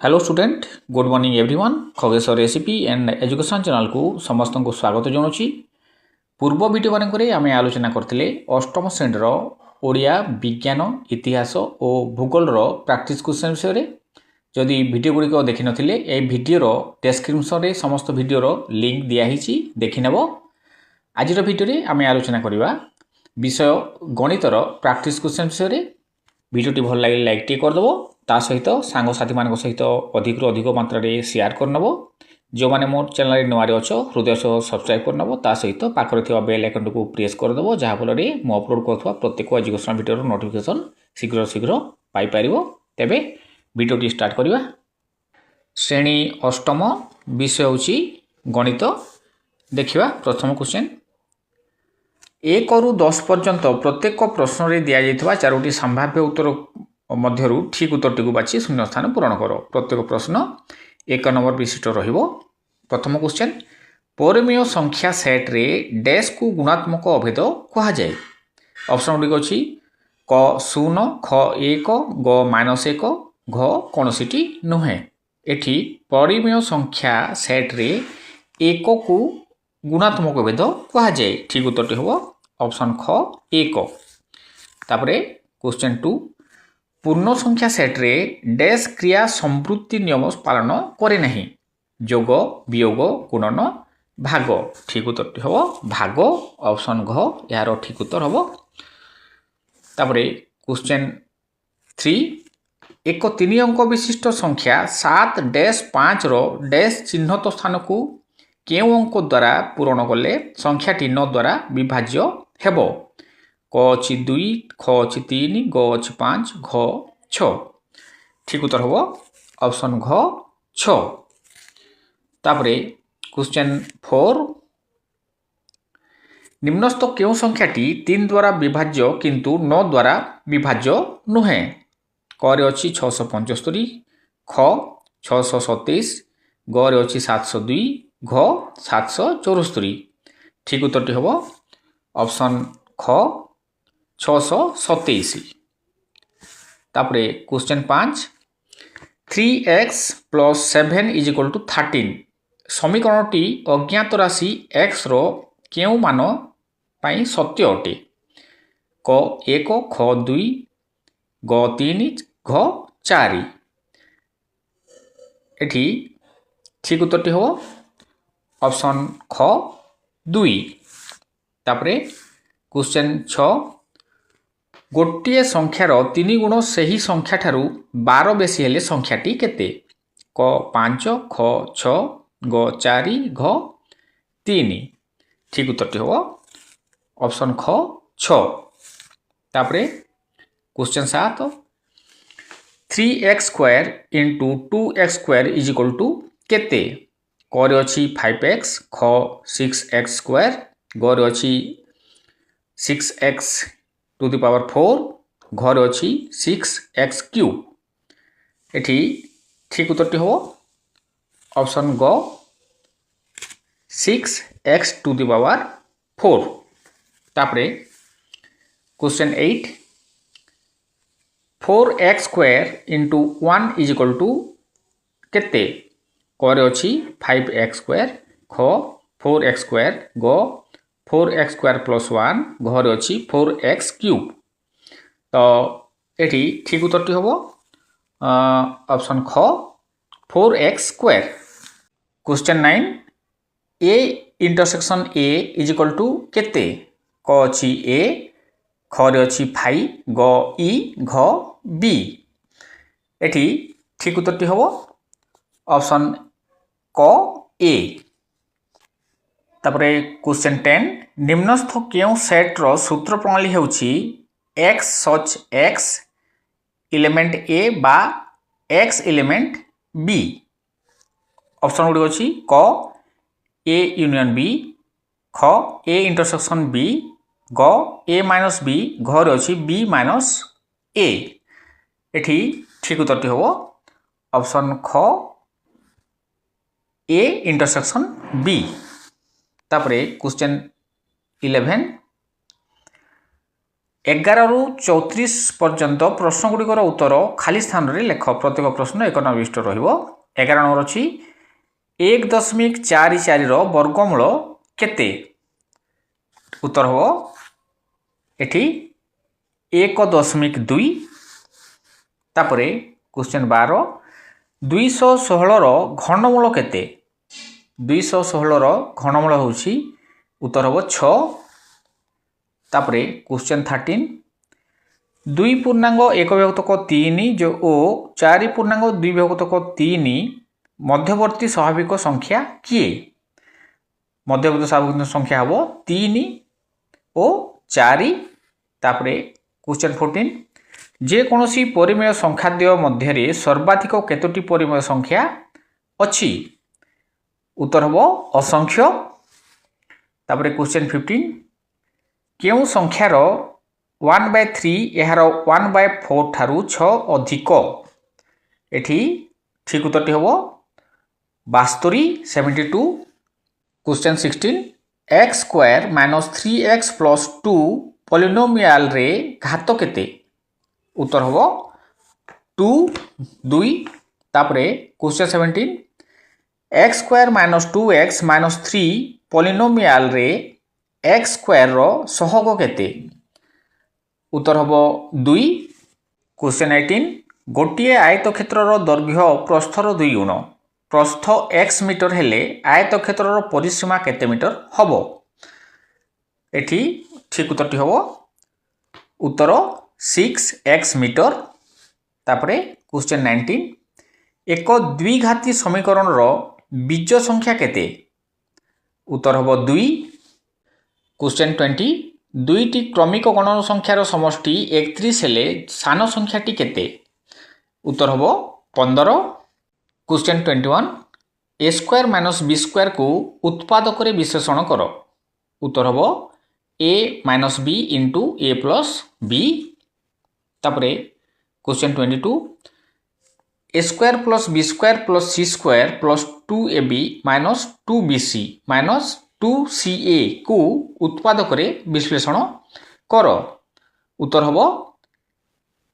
Hello student good morning everyone Khageshwar recipe and education channel को समस्त को स्वागत जनावि पूर्व वीडियो मानक आम आलोचना करते अष्टम श्रेणीर ओडिया विज्ञान इतिहास और भूगोल प्रैक्टिस क्वेश्चन विषय में जदि वीडियो गुड़िक देखि नथिले ए वीडियोर डिस्क्रिप्शन में समस्त वीडियोर लिंक दिखाई देखिनेब। आज वीडियो आम आलोचना करवा विषय गणितर प्रैक्टिस क्वेश्चन विषय में। वीडियोटी भल लगे लाइक टे करदेव ता सहित सांगसाथी मान सहित अधिक अधिक मात्रा शेयर करनब। जो मैंने मोर चैनल नुआरे अच्छ हृदय सह सब्सक्राइब करनब ता सहित पाखरे थिबा बेल आइकन को प्रेस करदेव जहाँफल मु अपलोड करुवा प्रत्येक एजुकेशन वीडियो नोटिफिकेशन शीघ्र शीघ्र पाइपर। तेबे वीडियोटी स्टार्ट करवा। श्रेणी अष्टम विषय होची गणित। देखिवा प्रथम क्वेश्चन 1 ରୁ 10 पर्यंत प्रत्येक प्रश्न रे दिया जाइथिबा चारोटी संभाव्य उत्तर मध्यरु ठीक उत्तरटी को बाछि शून्य स्थान पूरण करो। प्रत्येक प्रश्न 1 नंबर विशिष्ट रहिबो। प्रथम क्वेश्चन परिमेय संख्या सेट रे डैश को गुणात्मक अभेद कहा जाए। ऑप्शन गुडी अछि क 0 ख 1 ग -1 घ कोनोसीटी नुहे। एठी परिमेय संख्या सेट रे 1 को गुणात्मक भेद कहा जाए। ठीक उत्तरटी होबो ऑप्शन ख 1। तापरे क्वेश्चन 2 पूर्ण संख्या सेट रे डैश क्रिया संवृत्ति नियम पालन करे नहीं। जोग वियोग गुणन भाग। ठीक उत्तरटी होबो भाग ऑप्शन घ यार ठीक उत्तर होबो। तापरे क्वेश्चन 3 एक 3 अंक विशिष्ट संख्या 7 डैश 5 रो डैश चिन्हित स्थान को केउ अंक द्वारा पूरण कले संख्याटी 9 द्वारा विभाज्य हेबो। क अछि 2 ख अछि 3 ग अछि 5 घ 6। ठीक उत्तर होबो ऑप्शन घ 6। तापरे क्वेश्चन 4 निम्नस्थ केउ संख्याटी 3 द्वारा विभाज्य किंतु 9 द्वारा विभाज्य नुहे। क रे अछि 675 ख 627 ग रे अछि 702 घ 774। ठीक उत्तरटी होबो ऑप्शन ख 627। तापरे क्वेश्चन 5 3x + 7 = 13 समीकरणटी अज्ञात राशि x रो केउ मान पाई सत्य अटे। क 1 ख 2 ग 3 घ 4। एठी ठीक उत्तरटी होबो ऑप्शन ख 2। तापरे क्वेश्चन 6 गोटे संख्यार 3 गुण सही संख्या ठारू 12 बेसी हेले संख्याटी केते। क 5 ख 6 ग 4 घ 3। ठीक उत्तरटी होबो ऑप्शन ख 6। तापरे क्वेश्चन 7 3x² * 2x² = केते। क रे अछि 5x ख 6x² ग रे अछि 6x⁴ घ रे अछि 6x³ एठी ठीक उत्तरटी हो ऑप्शन ग 6x⁴। तापरे क्वेश्चन 8 4x² * 1 = केते। क रे अछि 5x² ख 4x² ग 4x² + 1 घ रे अछि 4x³ तो एठी ठीक उत्तरटी होबो ऑप्शन ख 4x²। Question 9 a intersection a = केते। क अछि a ख रे अछि फाइ ग ई घ b। एठी ठीक उत्तरटी होबो ऑप्शन क ए। तापरे क्वेश्चन 10 निम्नस्थ केउ सेट रो सूत्र प्रणाली हेउछि x such x element a बा x एलिमेंट b। ऑप्शन गुडी अछि क a यूनियन b ख a इंटरसेक्शन b ग a - b घ रे अछि b - a। एठी ठीक उत्तरटी होबो ऑप्शन ख a इंटरसेक्शन b। तापरे क्वेश्चन 11 एगार रु 34 पर्यंत प्रश्नगुड़िकर उत्तर खाली स्थान रे लेख। प्रत्येक प्रश्न 1 नंबर विशिष्ट रहिबो। 11 नंबर अछि 1.44 रो वर्गमूल केते? उत्तर हो एठी 1.2। तापरे क्वेश्चन 12 216 रो घनमूल केते? 216 रो घनमूल होछि उत्तर हो 6। तापरे क्वेश्चन 13 2.1/3 जो ओ 4.2/3 मध्यवर्ती स्वाभाविक संख्या किए? मध्यवर्ती स्वाभाविक संख्या हबो 3 और 4। तापरे क्वेश्चन 14 जे कोनोसी परिमेय संख्याद्वय मध्य सर्वाधिक केतोटी परिमेय संख्या अछि? उत्तर हबो असंख्य। तापरे क्वेश्चन 15 केउ संख्यार 1/3 यार 1/4 ठारू 6 अधिक? एठी ठीक उत्तरटी हबो 72 72। Question 16 x square minus 3x plus 2 polynomial रे घात केते? उत्तर हबो 2 2। तापरे question 17 x square minus 2x minus 3 polynomial रे x स्क्वायर रो सहग केते? उत्तर हबो 2। क्वेश्चन 18 गोटिए आयतक्षेत्र रो दैर्घ्य प्रस्थर 2 गुण। प्रस्थ x मीटर हेले आयतक्षेत्र रो परिसीमा केते मीटर हबो? एठी ठीक उत्तरटी हबो उत्तर 6x मीटर। तापरे क्वेश्चन 19 एक द्विघाती समीकरण रो बीज संख्या केते? उत्तर हबो 2। क्वेश्चन 20 दुईटी क्रमिक गणन संख्यार समष्टि 31 हेले सान संख्याटी केते? उत्तर हबो 15। Question 21 a square minus b square को उत्पादक रे विश्लेषण करो। उत्तर हबो a minus b into a plus b। तापरे question 22 a square plus b square plus c square plus 2ab minus 2bc minus 2ca को उत्पादक रे विश्लेषण करो। उत्तर हबो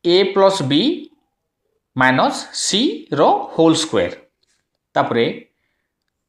a plus b minus c रो होल स्क्वायर। तापरे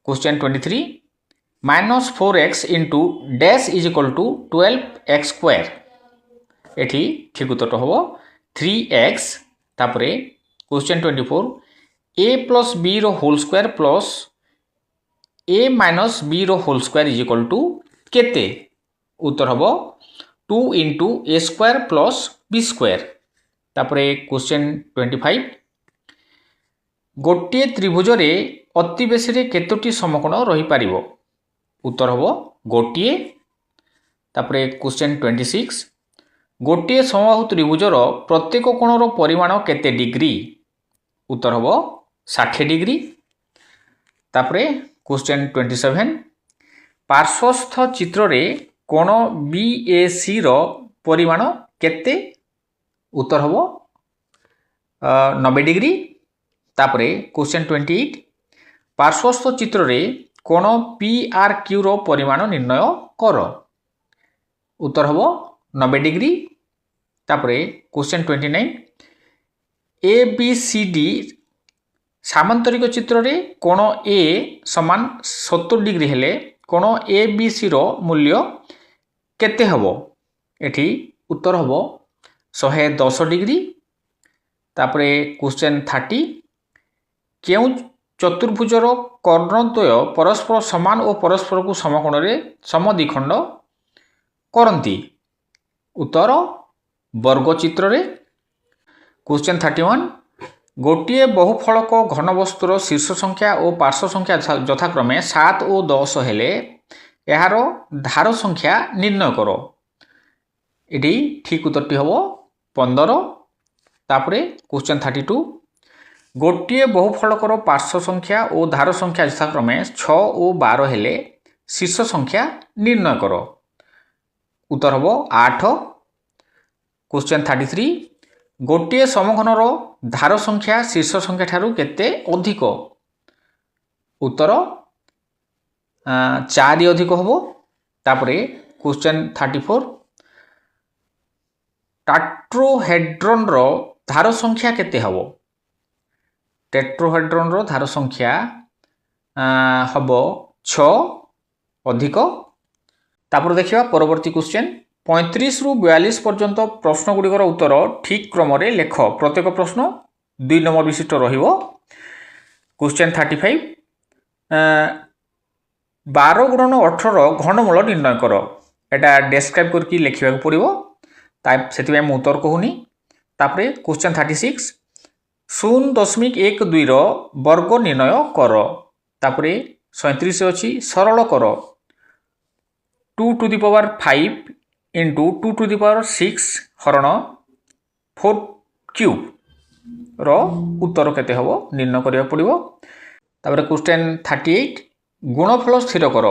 question 23 minus 4x into dash is equal to 12x square. एठी ठीक उत्तर हबो 3x। तापरे क्वेश्चन 24 a प्लस b रो whole square plus a minus b रो whole square is equal to केते? उत्तर हबो 2 into a square plus b square. तापरे क्वेश्चन 25 गोटे त्रिभुज रे अति बेसी रे केतोटी समकोण रही पारिबो? उत्तर हबो गोटिए। तापरे क्वेश्चन 26 गोटे समबाहु त्रिभुजर प्रत्येक कोणर परिमाण केते डिग्री? उत्तर हबो 60 डिग्री। तापरे क्वेश्चन 27 पार्श्वस्थ चित्र रे कोण BAC रो परिमाण केते? उत्तर हबो 90 डिग्री। तापरे क्वेश्चन 28 पार्श्वस्थ चित्र रे कोण PRQ रो परिमाण निर्णय करो। उत्तर हबो 90 डिग्री। तापरे क्वेश्चन 29 ABCD सामांतरिक चित्र रे कोण A समान 70 डिग्री हेले कोण ABC रो मूल्य केते हबो? एठी उत्तर हबो 110 डिग्री। तापरे क्वेश्चन 30 केउ चतुर्भुजर कर्णद्वय परस्पर समान और परस्पर को समकोण रे समद्विखंड करंती? उत्तर वर्गचित्र रे। क्वेश्चन 31 गोटे बहुफलक घनवस्तुर शीर्ष संख्या और पार्श्व संख्या यथाक्रमे 7 और 10 हेले यार धार संख्या निर्णय करो। एटी ठीक उत्तरटी हबो 15। तापरे क्वेश्चन 32 गोटे बहुफलकर पार्श्व संख्या और धार संख्या यथाक्रमे 6 और 12 हेले शीर्ष संख्या निर्णय करो। उत्तर हबो 8। क्वेश्चन 33 गोटे समघनर धार संख्या शीर्ष संख्या ठारू केते अधिक? उत्तर 4 अधिक हबो। तापरे क्वेश्चन 34 ଟାଟ୍ରୋହେଡ୍ରନ୍ର ଧାର ସଂଖ୍ୟା କେତେ ହେବ? ଟେଟ୍ରୋହେଡ୍ରନ୍ର ଧାର ସଂଖ୍ୟା ହେବ 6 ଅଧିକ। ତାପରେ ଦେଖିବା ପରବର୍ତ୍ତୀ କ୍ୱେଶ୍ଚନ୍ 35 ରୁ 42 ପର୍ଯ୍ୟନ୍ତ ପ୍ରଶ୍ନଗୁଡ଼ିକର ଉତ୍ତର ଠିକ୍ କ୍ରମରେ ଲେଖ। ପ୍ରତ୍ୟେକ ପ୍ରଶ୍ନ 2 ନମ୍ବର ବିଶିଷ୍ଟ ରହିବ। କ୍ୱେଶ୍ଚନ୍ 35 12 ଗୁଣନ 18 ଘନମୂଳ ନିର୍ଣ୍ଣୟ କର। এটা ডেসক্রাইব করকি লেখিବାକୁ পড়িব, তাই সেতিবাই মু উত্তর কহুনি। তারপরে क्वेश्चन 36 0.12 র বর্গ নির্ণয় কর। তারপরে 37 অছি সরল কর 2 to the power 5 into 2 to the power 6 হরণ 4 কিউব র উত্তর কেতে হব নির্ণয় করা পড়িব। তারপরে क्वेश्चन 38 গুণফল স্থির কর।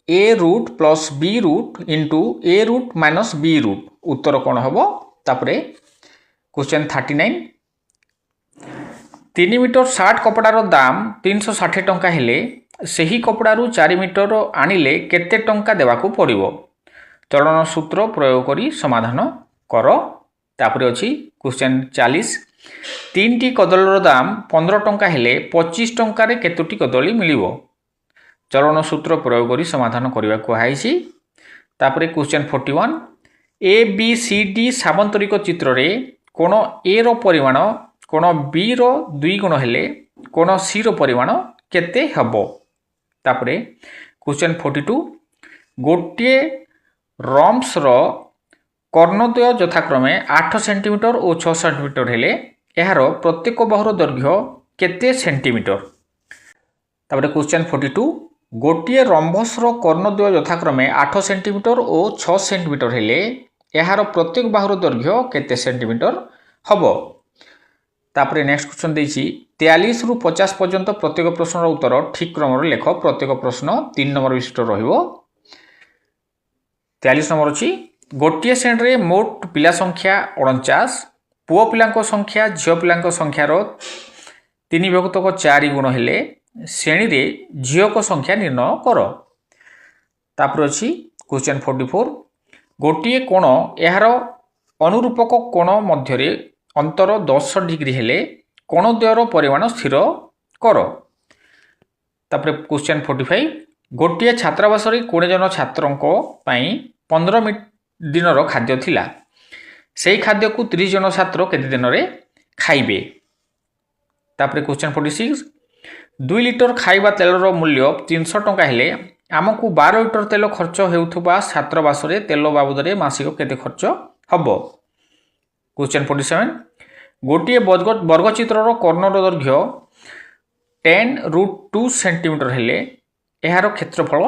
a root plus b root into a root minus b root उत्तर कौन हम। तापरे क्वेश्चन 39 3 मीटर शार्ट कपड़ार दाम 360 टंका हेले सही कपड़ारू 4 मीटर आनिले केते टंका देवाकू पड़िबो। चलन सूत्र प्रयोग करी समाधान कर। तापरे अछि क्वेश्चन 40 3 टी कदलीर दाम 15 टंका हेले 25 टंका रे केतोटी कदली मिलिबो। चलन सूत्र प्रयोग करी समाधान करने को कहुई। तापरे question 41 A B C D सामांतरिक चित्र रे कोण ए रो परिमाण कोण बी रो 2 गुण हेले कोण सी रो परिमाण केते हबो। तापरे क्वेश्चन 42 गोटे रम्स रो कर्णद्वय यथाक्रमे 8 सेंटीमीटर और 6 सेंटीमीटर हेले एहार प्रत्येक बाहुर दैर्घ्य केते सेंटीमीटर। तापरे क्वेश्चन 42 गोटे रंभसर कर्णद्वय यथाक्रमे 8 सेंटीमीटर और 6 सेंटीमीटर हेले एहार प्रत्येक बाहुर दैर्घ्य केते सेंटीमीटर हब। तापरे नेक्स्ट क्वेश्चन देछि 43 रु 50 पर्यंत प्रत्येक प्रश्नर उत्तर ठीक क्रम लेख। प्रत्येक प्रश्न 3 नंबर विशिष्ट रहिबो। 43 नंबर अछि गोटे श्रेणी रे मोट पिला संख्या 49 पुओ पिलांको संख्या झियो पिलांको संख्यार 3/4 गुण हेले श्रेणी रे झियो को संख्या निर्णय कर। तापर अछि क्वेश्चन 44 गोटे कोण एहार अनुरूपक कोण मध्य अंतर 10 डिग्री हेले कोणद्वयर परिमाण स्थिर कर। तापर क्वेश्चन 45 गोटे छात्रावास 20 जन छात्रों पई 15 दिनर खाद्य थिला सेही खाद्य को 30 जन छात्र केते दिन रे खाइबे। तापर क्वेश्चन 46 2 लिटर खाइबा तेलर मूल्य 300 टंका हेले आमको 12 लिटर तेल खर्च हेउथुबा छात्रावास रे तेल बाबद रे मासिक केते खर्च हबो। क्वेश्चन 47 गोटे वर्गचित्रर कर्णर दैर्घ्य 10√2 सेंटीमीटर हेले एहार क्षेत्रफल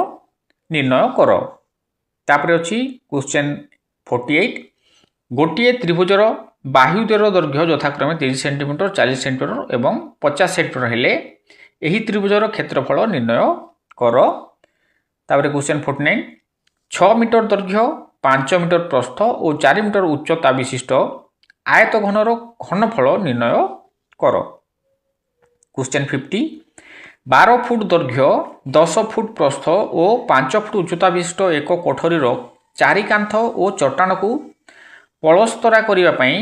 निर्णय कर। तापर अछि क्वेश्चन 48 गोटे त्रिभुजर बाहुद्वयर दैर्घ्य यथाक्रमे 30 सेंटीमीटर 40 सेंटीमीटर एवं 50 सेंटीमीटर हेले एही त्रिभुजर क्षेत्रफल निर्णय कर। तापर क्वेश्चन 49 6 मीटर दैर्घ्य 5 मीटर प्रस्थ और 4 मीटर उच्चता विशिष्ट आयत घनर घनफल निर्णय कर। क्वेश्चन 50 12 फुट दैर्घ्य 10 फुट प्रस्थ और 5 फुट उच्चता विशिष्ट एक कोठरीर 4 कांथ और चट्टान को पलस्तरा करने पाई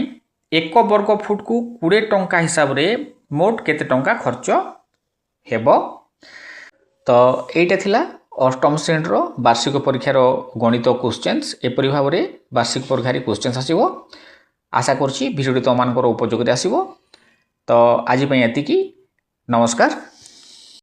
1 वर्ग फुट को 20 टंका हिसाब रे मोट केते टंका खर्च हेबो। तो एटा थिला अष्टम श्रेणीर वार्षिक परीक्षार गणित क्वेश्चन्स एपरि भाव में वार्षिक परीक्षार क्वेश्चन्स आसिबो। आशा करछि भिडियोटी तुममानकर उपयोगी आसिबो। तो आज एतिकी नमस्कार।